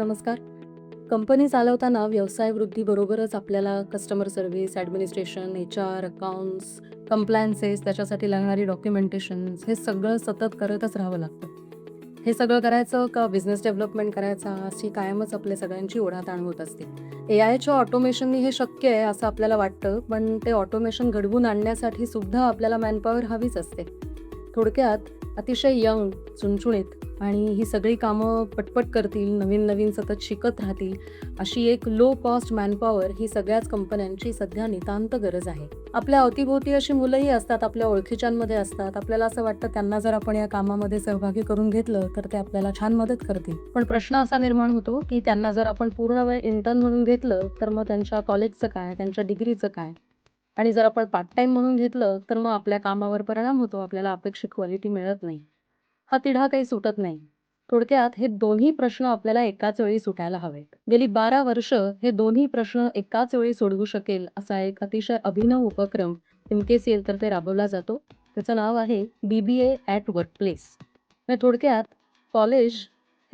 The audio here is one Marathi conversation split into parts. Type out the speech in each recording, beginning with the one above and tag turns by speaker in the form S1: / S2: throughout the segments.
S1: नमस्कार. कंपनी चालवताना व्यवसाय वृद्धीबरोबरच आपल्याला customer service, administration, HR, accounts, compliances, त्याच्यासाठी लागणारी डॉक्युमेंटेशन्स हे सगळं सतत करतच राहावं लागतं. हे सगळं करायचं का बिझनेस डेव्हलपमेंट करायचा, अशी कायमच आपल्या सगळ्यांची ओढाताण होत असते. AIच्या ऑटोमेशननी हे शक्य आहे असं आपल्याला वाटतं, पण ते ऑटोमेशन घडवून आणण्यासाठी सुद्धा आपल्याला मॅनपॉवर हवीच असते. थोडक्यात अतिशय यंग, चुणचुणीत आणि ही सगळी कामं पटपट करतील, नवीन-नवीन सतत शिकत राहतील, अशी एक लो कॉस्ट मॅनपॉवर ही सगळ्याच कंपन्यांची सध्या नितांत गरज आहे. आपल्या अवतीभोवती अशी मुलंही असतात, आपल्या ओळखीच्यांमध्ये असतात. आपल्याला असं वाटतं त्यांना जर आपण या कामामध्ये सहभागी करून घेतलं, तर ते आपल्याला छान मदत करतील. पण प्रश्न असा निर्माण होतो, की त्यांना जर आपण पूर्ण वेळ इंटर्न म्हणून घेतलं, तर मग त्यांच्या कॉलेजचं काय, त्यांच्या डिग्रीचं काय? आणि जर आपण पार्ट टाईम म्हणून घेतलं, तर मग आपल्या कामावर परिणाम होतो. आपल्याला अपेक्षित क्वालिटी मिळत नाही. हा तिढा काही सुटत नाही. थोडक्यात हे दोन्ही प्रश्न आपल्याला एकाच वेळी सुटायला हवेत. गेली 12 वर्ष हे दोन्ही प्रश्न एकाच वेळी सोडवू शकेल असा एक अतिशय अभिनव उपक्रम MKCL तर्फे राबवला जातो. त्याचं नाव आहे BBA ॲट वर्कप्लेस. म्हणजे थोडक्यात कॉलेज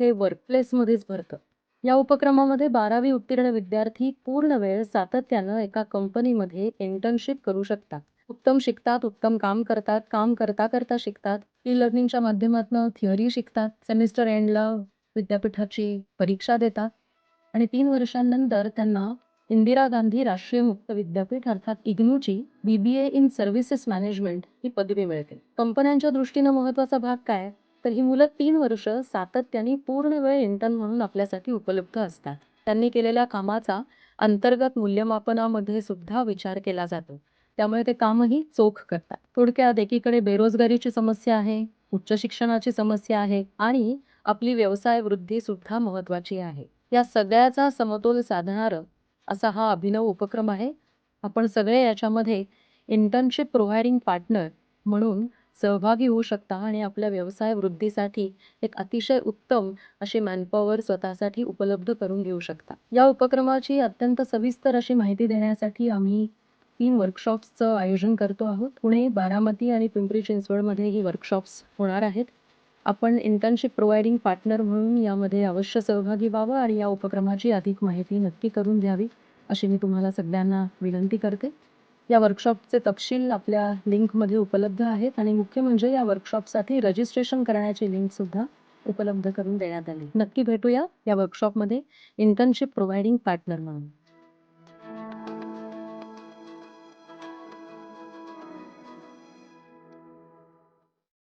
S1: हे वर्कप्लेसमध्येच भरतं. या उपक्रमामध्ये 12वी उत्तीर्ण विद्यार्थी पूर्ण वेळ सातत्यानं एका कंपनीमध्ये इंटर्नशिप करू शकतात. उत्तम शिकतात, उत्तम काम करतात, काम करता करता शिकतात. ई-लर्निंगच्या माध्यमातून थिअरी शिकतात, सेमिस्टर एंडला विद्यापीठाची परीक्षा देतात आणि 3 वर्षांनंतर त्यांना इंदिरा गांधी राष्ट्रीय मुक्त विद्यापीठ अर्थात IGNOUची BBA इन सर्व्हिसेस मॅनेजमेंट ही पदवी मिळते. कंपन्यांच्या दृष्टीनं महत्त्वाचा भाग काय? तर ही मुलं 3 वर्ष सातत्याने पूर्ण वेळ इंटर्न म्हणून आपल्यासाठी उपलब्ध असतात. त्यांनी केलेल्या कामाचा अंतर्गत मूल्यमापनामध्ये सुद्धा विचार केला जातो. त्यामुळे ते कामही चोख करतात. थोडक्यात एकीकडे बेरोजगारीची समस्या आहे, उच्च शिक्षणाची समस्या आहे आणि आपली व्यवसाय वृद्धी सुद्धा महत्त्वाची आहे. या सगळ्याचा समतोल साधणारं असा हा अभिनव उपक्रम आहे. आपण सगळे याच्यामध्ये इंटर्नशिप प्रोव्हायडिंग पार्टनर म्हणून सहभागी होऊ शकता आणि आपल्या व्यवसाय वृद्धीसाठी एक अतिशय उत्तम अशी मॅनपॉवर स्वतःसाठी उपलब्ध करून घेऊ शकता. या उपक्रमाची अत्यंत सविस्तर अशी माहिती देण्यासाठी आम्ही 3 वर्कशॉप्सचं आयोजन करतो आहोत. पुणे, बारामती आणि पिंपरी चिंचवडमध्ये ही वर्कशॉप्स होणार आहेत. आपण इंटर्नशिप प्रोव्हायडिंग पार्टनर म्हणून यामध्ये अवश्य सहभागी व्हावं आणि या उपक्रमाची अधिक माहिती नक्की करून घ्यावी, अशी मी तुम्हाला सगळ्यांना विनंती करते. या वर्कशॉपचे तपशील आपल्या लिंकमध्ये उपलब्ध आहेत आणि मुख्य म्हणजे या वर्कशॉपसाठी रजिस्ट्रेशन करण्याची लिंकसुद्धा उपलब्ध करून देण्यात आली. नक्की भेटूया या वर्कशॉपमध्ये इंटर्नशिप प्रोव्हायडिंग पार्टनर म्हणून.